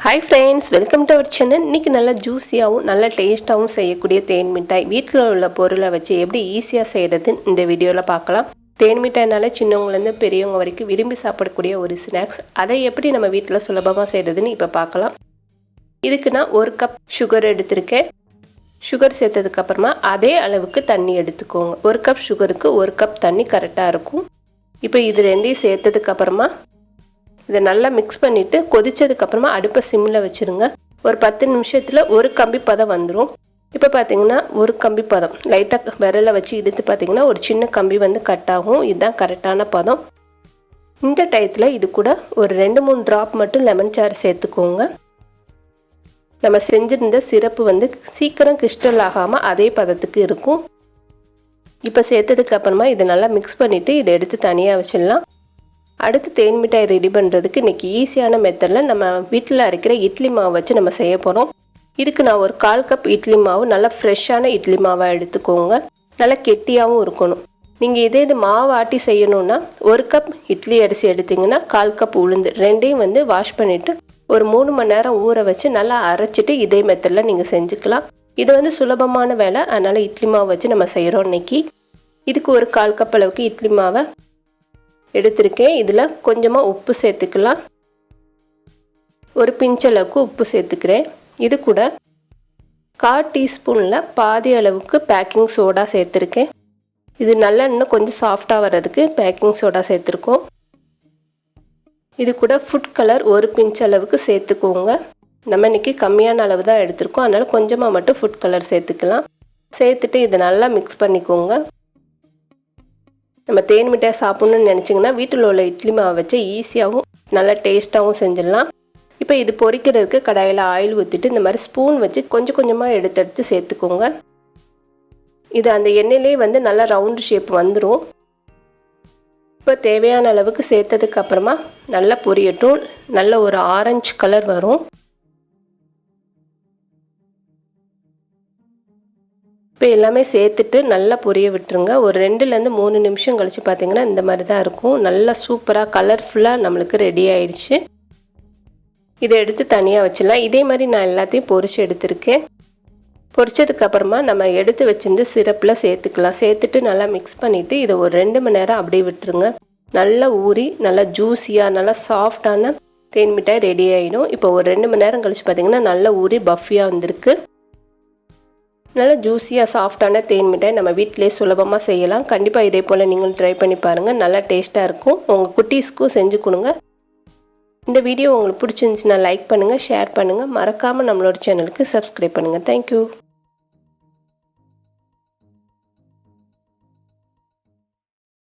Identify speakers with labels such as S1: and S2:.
S1: Hi friends, welcome to our channel. இன்னைக்கு நல்ல ஜூஸியாவும் நல்ல டேஸ்டாவும் செய்யக்கூடிய தேன் மிட்டாய் வீட்ல உள்ள பொருளை வச்சு எப்படி ஈஸியா செய்யறது இந்த வீடியோல பார்க்கலாம். தேன் மிட்டாய்னால சின்னவங்கல இருந்து பெரியவங்க வரைக்கும் விரும்பி சாப்பிடக்கூடிய ஒரு ஸ்நாக்ஸ். அதை எப்படி நம்ம வீட்ல சுலபமா செய்யறதுன்னு இப்ப பார்க்கலாம். இதுக்கு நான் 1 கப் சுகர் எடுத்துர்க்கேன். சுகர் சேர்த்ததுக்கு அப்புறமா அதே அளவுக்கு தண்ணி எடுத்துக்கோங்க. 1 கப் சுகருக்கு 1 கப் தண்ணி கரெக்ட்டா இருக்கும். இப்போ இது ரெண்டையும் சேர்த்ததுக்கு அப்புறமா இதை நல்லா மிக்ஸ் பண்ணிவிட்டு கொதிச்சதுக்கு அப்புறமா அடுப்பை சிம்மில் வச்சுருங்க. ஒரு 10 நிமிஷத்தில் ஒரு கம்பி பதம் வந்துடும். இப்போ பார்த்தீங்கன்னா ஒரு கம்பி பதம் லைட்டாக விரலை வச்சு இழுத்து பார்த்தீங்கன்னா ஒரு சின்ன கம்பி வந்து கட் ஆகும். இதுதான் கரெக்டான பதம். இந்த டயத்தில் இது கூட ஒரு 2-3 ட்ராப் மட்டும் லெமன் சாறு சேர்த்துக்கோங்க. நம்ம செஞ்சிருந்த சிரப்பு வந்து சீக்கிரம் கிறிஸ்டல் ஆகாமல் அதே பதத்துக்கு இருக்கும். இப்போ சேர்த்ததுக்கு அப்புறமா இதை நல்லா மிக்ஸ் பண்ணிவிட்டு இதை எடுத்து தனியாக வச்சிடலாம். அடுத்து தேன் மிட்டாய் ரெடி பண்ணுறதுக்கு இன்றைக்கி ஈஸியான மெத்தடில் நம்ம வீட்டில் அரைக்கிற இட்லி மாவு வச்சு நம்ம செய்ய போகிறோம். இதுக்கு நான் ஒரு 1/4 கப் இட்லி மாவு நல்லா ஃப்ரெஷ்ஷான இட்லி மாவை எடுத்துக்கோங்க. நல்லா கெட்டியாகவும் இருக்கணும். நீங்கள் இது மாவு ஆட்டி செய்யணுன்னா 1 கப் இட்லி அரிசி எடுத்திங்கன்னா 1/4 கப் உளுந்து ரெண்டையும் வந்து வாஷ் பண்ணிவிட்டு ஒரு 3 மணி நேரம் ஊற வச்சு நல்லா அரைச்சிட்டு இதே மெத்தடில் நீங்கள் செஞ்சுக்கலாம். இது வந்து சுலபமான வேலை, அதனால் இட்லி மாவு வச்சு நம்ம செய்கிறோம் இன்றைக்கி. இதுக்கு ஒரு 1/4 கப் அளவுக்கு இட்லி மாவை எடுத்திருக்கேன். இதில் கொஞ்சமாக உப்பு சேர்த்துக்கலாம். ஒரு பிஞ்சளவுக்கு உப்பு சேர்த்துக்கிறேன். இது கூட 1/4 டீஸ்பூனில் பாதி அளவுக்கு பேக்கிங் சோடா சேர்த்துருக்கேன். இது நல்லா இன்னும் கொஞ்சம் சாஃப்டாக வர்றதுக்கு பேக்கிங் சோடா சேர்த்துருக்கோம். இது கூட ஃபுட் கலர் ஒரு பிஞ்ச் அளவுக்கு சேர்த்துக்கோங்க. நம்ம இன்றைக்கி கம்மியான அளவு தான் எடுத்திருக்கோம், அதனால் கொஞ்சமாக மட்டும் ஃபுட் கலர் சேர்த்துக்கலாம். சேர்த்துட்டு இதை நல்லா மிக்ஸ் பண்ணிக்கோங்க. நம்ம தேன் மிட்டாய் சாப்பிட்ணுன்னு நினச்சிங்கன்னா வீட்டில் உள்ள இட்லி மாவை வச்சு ஈஸியாகவும் நல்லா டேஸ்ட்டாகவும் செஞ்சிடலாம். இப்போ இது பொரிக்கிறதுக்கு கடாயில் ஆயில் ஊற்றிட்டு இந்த மாதிரி ஸ்பூன் வச்சு கொஞ்சம் கொஞ்சமாக எடுத்து சேர்த்துக்கோங்க. இது அந்த எண்ணெயிலே வந்து நல்லா ரவுண்டு ஷேப் வந்துடும். இப்போ தேவையான அளவுக்கு சேர்த்ததுக்கு அப்புறமா நல்லா பொரியட்டும். நல்ல ஒரு ஆரஞ்சு கலர் வரும். இப்போ எல்லாமே சேர்த்துட்டு நல்லா பொரிய விட்டுருங்க. ஒரு 2-3 நிமிஷம் கழித்து பார்த்தீங்கன்னா இந்த மாதிரி தான் இருக்கும். நல்லா சூப்பராக கலர்ஃபுல்லாக நம்மளுக்கு ரெடி ஆயிடுச்சு. இதை எடுத்து தனியாக வச்சிடலாம். இதே மாதிரி நான் எல்லாத்தையும் பொரிச்சு எடுத்துருக்கேன். பொரிச்சதுக்கப்புறமா நம்ம எடுத்து வச்சிருந்து சிரப்பில் சேர்த்துக்கலாம். சேர்த்துட்டு நல்லா மிக்ஸ் பண்ணிவிட்டு இதை ஒரு 2 மணி நேரம் அப்படியே விட்டுருங்க. நல்லா ஊறி நல்லா ஜூஸியாக நல்லா சாஃப்டான தேன் மிட்டாய் ரெடி ஆகிடும். இப்போ ஒரு 2 மணி நேரம் கழித்து பார்த்தீங்கன்னா நல்லா ஊறி பஃபியாக வந்திருக்கு. நல்லா ஜூஸியாக சாஃப்டான தேன் மிட்டாய் நம்ம வீட்டிலே சுலபமாக செய்யலாம். கண்டிப்பாக இதே போல் நீங்களும் ட்ரை பண்ணி பாருங்கள். நல்லா டேஸ்ட்டாக இருக்கும். உங்கள் குட்டீஸ்க்கும் செஞ்சு கொடுங்க. இந்த வீடியோ உங்களுக்கு பிடிச்சிருந்துச்சுன்னா லைக் பண்ணுங்கள், ஷேர் பண்ணுங்கள். மறக்காமல் நம்மளோட சேனலுக்கு சப்ஸ்கிரைப் பண்ணுங்கள். தேங்க்யூ.